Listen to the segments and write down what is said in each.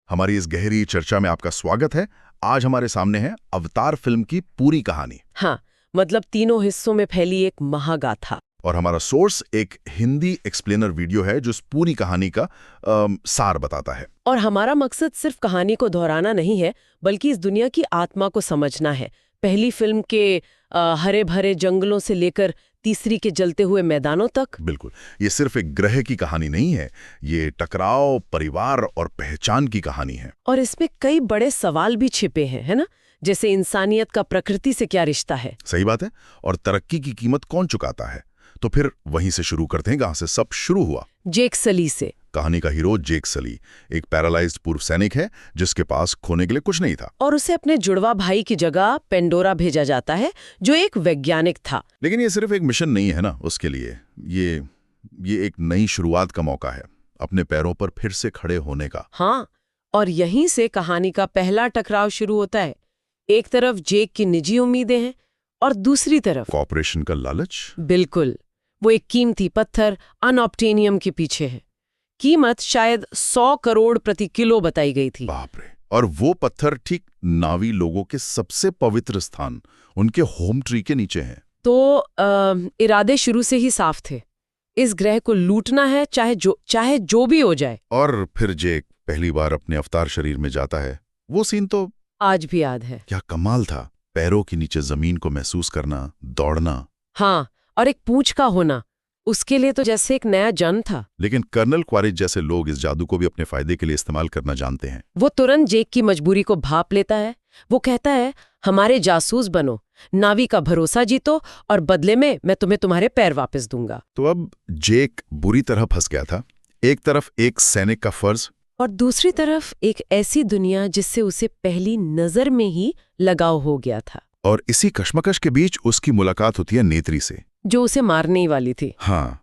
हमारी इस गहरी चर्चा में आपका स्वागत है। आज हमारे सामने है अवतार फिल्म की पूरी कहानी। हाँ, मतलब तीनों हिस्सों में फैली एक महागाथा। और हमारा सोर्स एक हिंदी एक्सप्लेनर वीडियो है जो इस पूरी कहानी का सार बताता है। और हमारा मकसद सिर्फ कहानी को दोहराना नहीं है, बल्कि इस दुनिया की आत्मा को समझना है। पहली फिल्म के हरे भरे जंगलों से लेकर तीसरी के जलते हुए मैदानों तक। बिल्कुल, ये सिर्फ एक ग्रह की कहानी नहीं है, ये टकराव, परिवार और पहचान की कहानी है। और इसमें कई बड़े सवाल भी छिपे हैं, है ना? जैसे इंसानियत का प्रकृति से क्या रिश्ता है। सही बात है। और तरक्की की कीमत कौन चुकाता है। तो फिर वहीं से शुरू करते हैं जहां से सब शुरू हुआ। जेक सली से। कहानी का हीरो जेक सली एक पैरालाइज्ड पूर्व सैनिक है जिसके पास खोने के लिए कुछ नहीं था। और उसे अपने जुड़वा भाई की जगह पेंडोरा भेजा जाता है, जो एक वैज्ञानिक था। लेकिन ये सिर्फ एक मिशन नहीं है ना उसके लिए। ये एक नई शुरुआत का मौका है, अपने पैरों पर फिर से खड़े होने का। हाँ, और यहीं से कहानी का पहला टकराव शुरू होता है। एक तरफ जेक की निजी उम्मीदें हैं और दूसरी तरफ कॉर्पोरेशन का लालच। बिल्कुल, वो एक कीमती पत्थर अनऑब्टेनियम के पीछे है। कीमत शायद 100 करोड़ प्रति किलो बताई गई थी। बाप रे। और वो पत्थर ठीक नावी लोगों के सबसे पवित्र स्थान, उनके होम ट्री के नीचे है। तो इरादे शुरू से ही साफ थे, इस ग्रह को लूटना है, चाहे जो भी हो जाए। और फिर जेक पहली बार अपने अवतार शरीर में जाता है। वो सीन तो आज भी याद है। क्या कमाल था। पैरों के नीचे जमीन को महसूस करना, दौड़ना। हाँ, और एक पूंछ का होना, उसके लिए तो जैसे एक नया जन्म था। लेकिन कर्नल क्वारिज जैसे लोग इस जादू को भी अपने फायदे के लिए इस्तेमाल करना जानते हैं। वो तुरंत जेक की मजबूरी को भांप लेता है। वो कहता है, हमारे जासूस बनो, नावी का भरोसा जीतो और बदले में मैं तुम्हें तुम्हारे पैर वापस दूंगा। तो अब जेक बुरी तरह फंस गया था। एक तरफ एक सैनिक का फर्ज और दूसरी तरफ एक ऐसी दुनिया जिससे उसे पहली नजर में ही लगाव हो गया था। और इसी कश्मकश के बीच उसकी मुलाकात होती है नेत्री से, जो उसे मारने ही वाली थी। हाँ,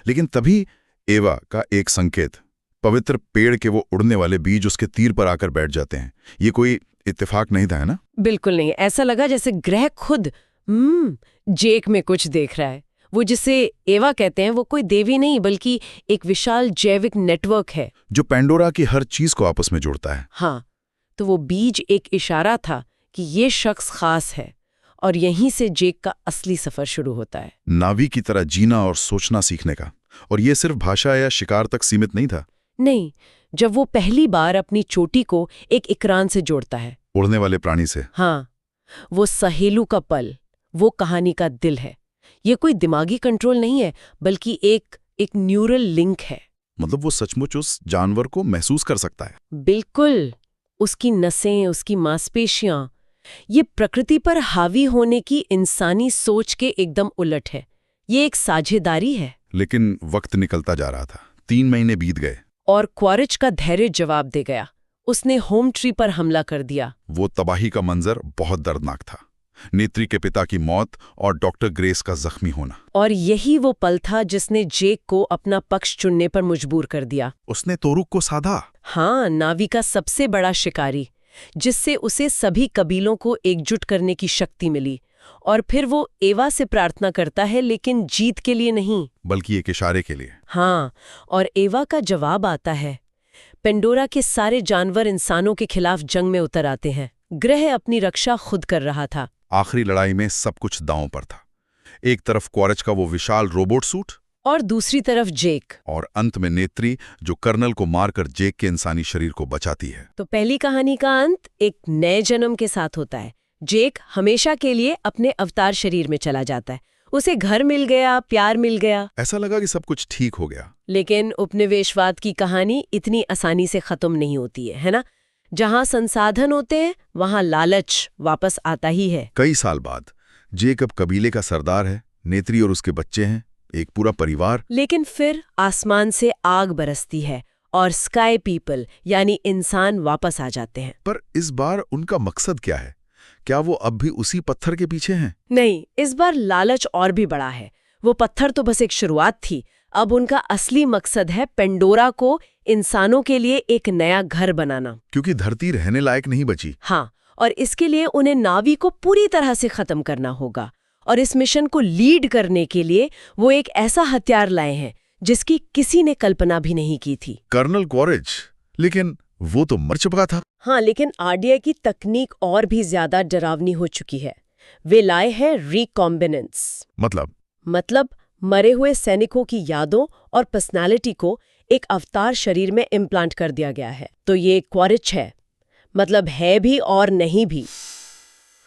लेकिन तभी एवा का एक संकेत, पवित्र पेड़ के वो उड़ने वाले बीज उसके तीर पर आकर बैठ जाते हैं। ये कोई इत्तेफाक नहीं था, है ना? बिल्कुल नहीं। ऐसा लगा जैसे ग्रह खुद जेक में कुछ देख रहा है। वो जिसे एवा कहते हैं वो कोई देवी नहीं, बल्कि एक विशाल जैविक नेटवर्क है जो पेंडोरा की हर चीज को आपस में जोड़ता है। हाँ, तो वो बीज एक इशारा था कि ये शख्स खास है, और यहीं से जेक का असली सफर शुरू होता है। नावी की तरह जीना और सोचना सीखने का। और ये सिर्फ भाषा या शिकार तक सीमित नहीं था। नहीं, जब वो पहली बार अपनी चोटी को एक इकरान से जोड़ता है, उड़ने वाले प्राणी से। हाँ, वो सहेलू का पल, वो कहानी का दिल है। ये कोई दिमागी कंट्रोल नहीं है, बल्कि एक न्यूरल लिंक है। मतलब वो सचमुच उस जानवर को महसूस कर सकता है। बिल्कुल, उसकी नसें, उसकी मांसपेशियां, ये प्रकृति पर हावी होने की इंसानी सोच के एकदम उलट है। ये एक साझेदारी है। लेकिन वक्त निकलता जा रहा था। 3 महीने बीत गए और क्वारिज का धैर्य जवाब दे गया। उसने होम ट्री पर हमला कर दिया। वो तबाही का मंजर बहुत दर्दनाक था। नेत्री के पिता की मौत और डॉक्टर ग्रेस का जख्मी होना। और यही वो पल था जिसने जेक को अपना पक्ष चुनने पर मजबूर कर दिया। उसने तोरुक को साधा। हाँ, नावी का सबसे बड़ा शिकारी, जिससे उसे सभी कबीलों को एकजुट करने की शक्ति मिली। और फिर वो एवा से प्रार्थना करता है, लेकिन जीत के लिए नहीं, बल्कि एक इशारे के लिए। हाँ, और एवा का जवाब आता है। पेंडोरा के सारे जानवर इंसानों के खिलाफ जंग में उतर आते हैं। ग्रह अपनी रक्षा खुद कर रहा था। आखिरी लड़ाई में सब कुछ दांव पर था। एक तरफ क्वारिज का वो विशाल रोबोट सूट, और दूसरी तरफ जेक। और अंत में नेत्री जो कर्नल को मारकर जेक के इंसानी शरीर को बचाती है। तो पहली कहानी का अंत एक नए जन्म के साथ होता है। जेक हमेशा के लिए अपने अवतार शरीर में चला जाता है। उसे घर मिल गया, प्यार मिल गया। ऐसा लगा कि सब कुछ ठीक हो गया। लेकिन उपनिवेशवाद की कहानी इतनी आसानी से खत्म नहीं होती है ना? जहां संसाधन होते हैं वहां लालच वापस आता ही है। कई साल बाद जेक अब कबीले का सरदार है। नेत्री और उसके बच्चे हैं, एक पूरा परिवार। लेकिन फिर आसमान से आग बरसती है और स्काई पीपल यानी इंसान वापस आ जाते हैं। पर इस बार उनका मकसद क्या है? क्या वो अब भी उसी पत्थर के पीछे हैं? नहीं, इस बार लालच और भी बड़ा है। वो पत्थर तो बस एक शुरुआत थी। अब उनका असली मकसद है पेंडोरा को इंसानों के लिए एक नया घर बनाना। क्योंकि धरती रहने लायक नहीं बची। हाँ, और इसके लिए उन्हें नावी को पूरी तरह से खत्म करना होगा। और इस मिशन को लीड करने के लिए वो एक ऐसा हथियार लाए हैं जिसकी किसी ने कल्पना भी नहीं की थी। कर्नल क्वारिज। लेकिन वो तो मर चुका था। हाँ, लेकिन आरडीआई की तकनीक और भी ज्यादा डरावनी हो चुकी है। वे लाए हैं रिकॉम्बिनेंस। मतलब मरे हुए सैनिकों की यादों और पर्सनालिटी को एक अवतार शरीर में इम्प्लांट कर दिया गया है। तो ये क्वारिच है, मतलब है भी और नहीं भी।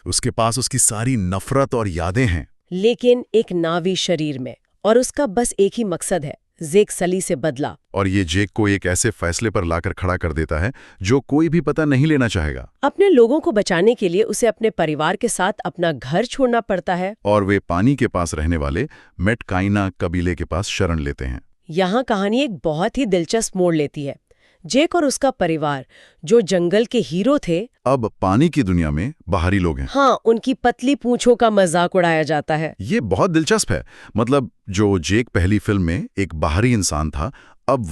उसके पास उसकी सारी नफरत और यादें हैं, लेकिन एक नावी शरीर में, और उसका बस एक ही मकसद है, जेक सली से बदला। और ये जेक को एक ऐसे फैसले पर लाकर खड़ा कर देता है जो कोई भी पता नहीं लेना चाहेगा। अपने लोगों को बचाने के लिए उसे अपने परिवार के साथ अपना घर छोड़ना पड़ता है। और वे पानी के पास रहने वाले मेटकाइना कबीले के पास शरण लेते हैं। यहाँ कहानी एक बहुत ही दिलचस्प मोड़ लेती है। जेक और उसका परिवार, जो जंगल के हीरो थे, अब पानी की दुनिया में बाहरी लोग हैं। हाँ, उनकी पतली पूंछों का मजाक उड़ाया जाता है। ये बहुत दिलचस्प है। मतलब जो जेक पहली फिल्म में एक बाहरी इंसान था, अब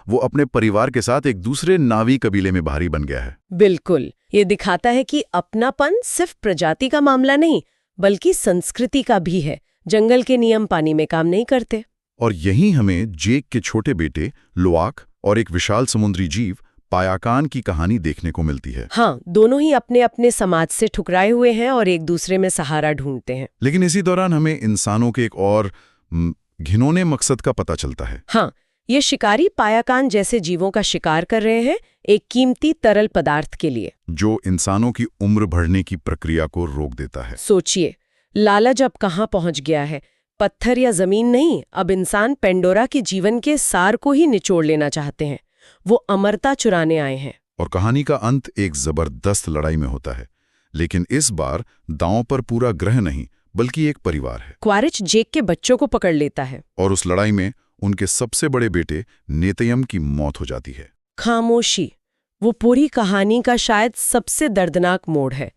वो अपने परिवार के साथ एक दूसरे नावी कबीले में बाहरी बन गया है। बिल्कुल, ये दिखाता है कि अपनापन सिर्फ प्रजाति का मामला नहीं, बल्कि संस्कृति का भी है। जंगल के नियम पानी में काम नहीं करते। और यहीं हमें जेक के छोटे बेटे लोआक और एक विशाल समुद्री जीव पायाकान की कहानी देखने को मिलती है। हाँ, दोनों ही अपने अपने समाज से ठुकराए हुए हैं और एक दूसरे में सहारा ढूंढते हैं। लेकिन इसी दौरान हमें इंसानों के एक और घिनौने मकसद का पता चलता है। हाँ, ये शिकारी पायाकान जैसे जीवों का शिकार कर रहे हैं एक कीमती तरल पदार्थ के लिए, जो इंसानों की उम्र बढ़ने की प्रक्रिया को रोक देता है। सोचिए, लालच अब कहाँ पहुंच गया है। पत्थर या जमीन नहीं, अब इंसान पेंडोरा के जीवन के सार को ही निचोड़ लेना चाहते हैं। वो अमरता चुराने आए हैं। और कहानी का अंत एक जबरदस्त लड़ाई में होता है। लेकिन इस बार दांव पर पूरा ग्रह नहीं, बल्कि एक परिवार है। क्वारिच जेक के बच्चों को पकड़ लेता है। और उस लड़ाई में उनके सबसे बड़े बेटे नेतयम की मौत हो जाती है। खामोशी, वो पूरी कहानी का शायद सबसे दर्दनाक मोड़ है।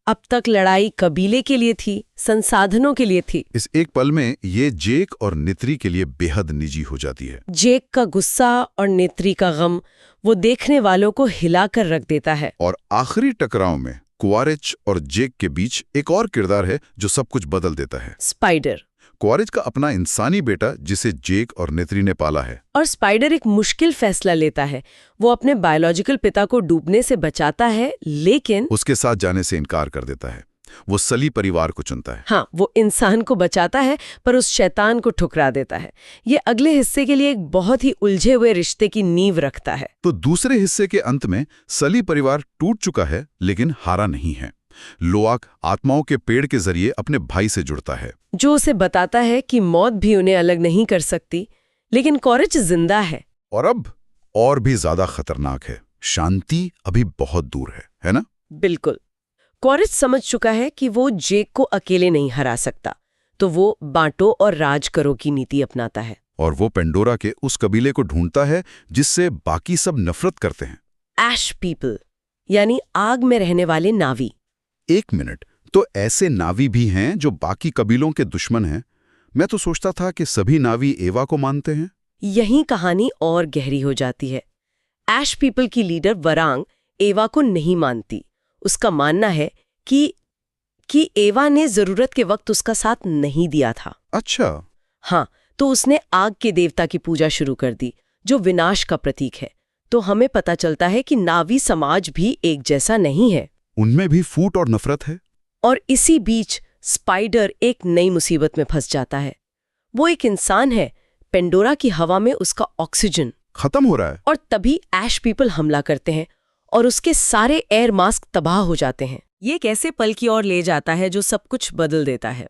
अब तक लड़ाई कबीले के लिए थी, संसाधनों के लिए थी। इस एक पल में ये जेक और नेत्री के लिए बेहद निजी हो जाती है। जेक का गुस्सा और नेत्री का गम वो देखने वालों को हिलाकर रख देता है। और आखिरी टकराव में क्वारिच और जेक के बीच एक और किरदार है जो सब कुछ बदल देता है। स्पाइडर, क्वारिच का अपना इंसानी बेटा जिसे जेक और नेत्री ने पाला है। और स्पाइडर एक मुश्किल फैसला लेता है। वो अपने बायोलॉजिकल पिता को डूबने से बचाता है, लेकिन उसके साथ जाने से इनकार कर देता है। वो सली परिवार को चुनता है। हाँ, वो इंसान को बचाता है पर उस शैतान को ठुकरा देता है। ये अगले हिस्से के लिए एक बहुत ही उलझे हुए रिश्ते की नींव रखता है। तो दूसरे हिस्से के अंत में सली परिवार टूट चुका है, लेकिन हारा नहीं है। लोआक आत्माओं के पेड़ के जरिए अपने भाई से जुड़ता है, जो उसे बताता है कि मौत भी उन्हें अलग नहीं कर सकती। लेकिन क्वारिच जिंदा है। और अब और भी ज्यादा खतरनाक है, शांति अभी बहुत दूर है ना? बिल्कुल। क्वारिच समझ चुका है कि वो जेक को अकेले नहीं हरा सकता, तो वो बांटो और राज करो की नीति अपनाता है। और वो पेंडोरा के उस कबीले को ढूंढता है जिससे बाकी सब नफरत करते हैं। ऐश पीपल, यानी आग में रहने वाले नावी। एक मिनट, तो ऐसे नावी भी हैं जो बाकी कबीलों के दुश्मन हैं? मैं तो सोचता था कि सभी नावी एवा को मानते हैं। यही कहानी और गहरी हो जाती है। ऐश पीपल की लीडर वरांग एवा को नहीं मानती। उसका मानना है कि एवा ने जरूरत के वक्त उसका साथ नहीं दिया था। अच्छा। हाँ, तो उसने आग के देवता की पूजा शुरू कर दी, जो विनाश का प्रतीक है। तो हमें पता चलता है कि नावी समाज भी एक जैसा नहीं है। उनमें भी फूट और नफरत है। और इसी बीच स्पाइडर एक नई मुसीबत में फंस जाता है। वो एक इंसान है, पेंडोरा की हवा में उसका ऑक्सीजन खत्म हो रहा है। और तभी ऐश पीपल हमला करते हैं और उसके सारे एयर मास्क तबाह हो जाते हैं। ये कैसे पल की ओर ले जाता है जो सब कुछ बदल देता है।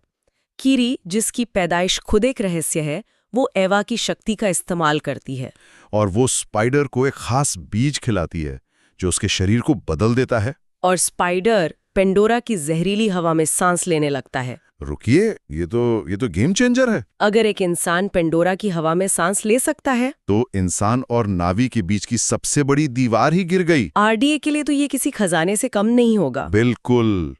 कीरी, जिसकी पैदाइश खुद एक रहस्य है, वो एवा की शक्ति का इस्तेमाल करती है। और वो स्पाइडर को एक खास बीज खिलाती है जो उसके शरीर को बदल देता है। और स्पाइडर पेंडोरा की जहरीली हवा में सांस लेने लगता है। रुकिए, ये तो गेम चेंजर है। अगर एक इंसान पेंडोरा की हवा में सांस ले सकता है, तो इंसान और नावी के बीच की सबसे बड़ी दीवार ही गिर गई। आरडीए के लिए तो ये किसी खजाने से कम नहीं होगा। बिल्कुल।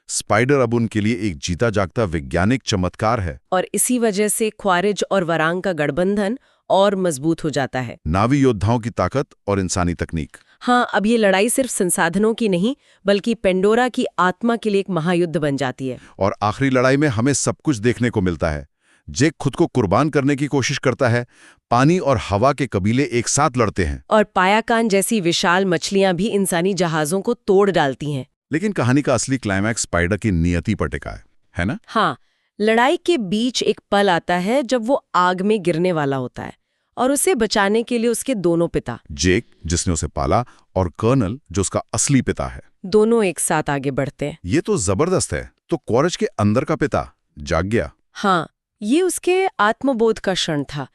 स्पाइडर अब उनके लिए एक जीता जागता वैज्ञानिक चमत्कार है। और इसी वजह से क्वारिज और वरांग का गठबंधन और मजबूत हो जाता है। नावी योद्धाओं की ताकत और इंसानी तकनीक। हाँ, अब ये लड़ाई सिर्फ संसाधनों की नहीं, बल्कि पेंडोरा की आत्मा के लिए एक महायुद्ध बन जाती है। और आखिरी लड़ाई में हमें सब कुछ देखने को मिलता है। जेक खुद को कुर्बान करने की कोशिश करता है, पानी और हवा के कबीले एक साथ लड़ते हैं। और पायाकान जैसी विशाल मछलियां भी इंसानी जहाजों को तोड़ डालती हैं। लेकिन कहानी का असली क्लाइमैक्स स्पाइडर की नियति पर टिका है ना? हाँ, लड़ाई के बीच एक पल आता है जब वो आग में गिरने वाला होता है और उसे बचाने के लिए उसके दोनों पिता, जेक जिसने उसे पाला और कर्नल जो उसका असली पिता है, दोनों एक साथ आगे बढ़ते हैं। ये तो जबरदस्त है। तो क्वारच के अंदर का पिता जाग गया। हाँ, ये उसके आत्मबोध का क्षण था।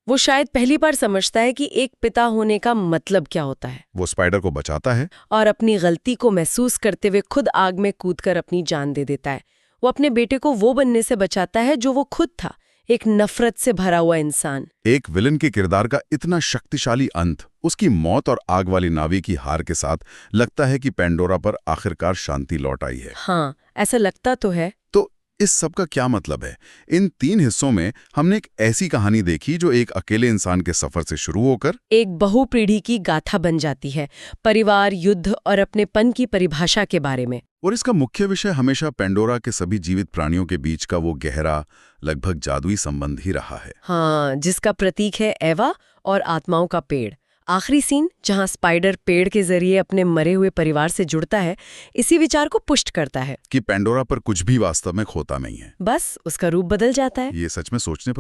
वो शायद पहली बार समझता है कि एक पिता होने का मतलब क्या होता है। वो स्पाइडर को बचाता है और अपनी गलती को महसूस करते हुए खुद आग में कूदकर अपनी जान दे देता है। वो अपने बेटे को वो बनने से बचाता है जो वो खुद था, एक नफरत से भरा हुआ इंसान। एक विलन के किरदार का इतना शक्तिशाली अंत, उसकी मौत और आग वाली नावी की हार के साथ लगता है कि पेंडोरा पर आखिरकार शांति लौट आई है। हाँ, ऐसा लगता तो है। तो इस सब का क्या मतलब है? इन 3 हिस्सों में हमने एक ऐसी कहानी देखी जो एक अकेले इंसान के सफर से शुरू होकर एक बहुपीढ़ी की गाथा बन जाती है, परिवार, युद्ध और अपनेपन की परिभाषा के बारे में। और इसका मुख्य विषय हमेशा पेंडोरा के सभी जीवित प्राणियों के बीच का वो गहरा, लगभग जादुई संबंध ही रहा है। हाँ, जिसका प्रतीक है एवा और आत्माओं का पेड़। आखिरी सीन जहाँ स्पाइडर पेड़ के जरिए अपने मरे हुए परिवार से जुड़ता है, इसी विचार को पुष्ट करता है कि पेंडोरा पर कुछ भी वास्तव में खोता नहीं है, बस उसका रूप बदल जाता है। ये सच में सोचने पर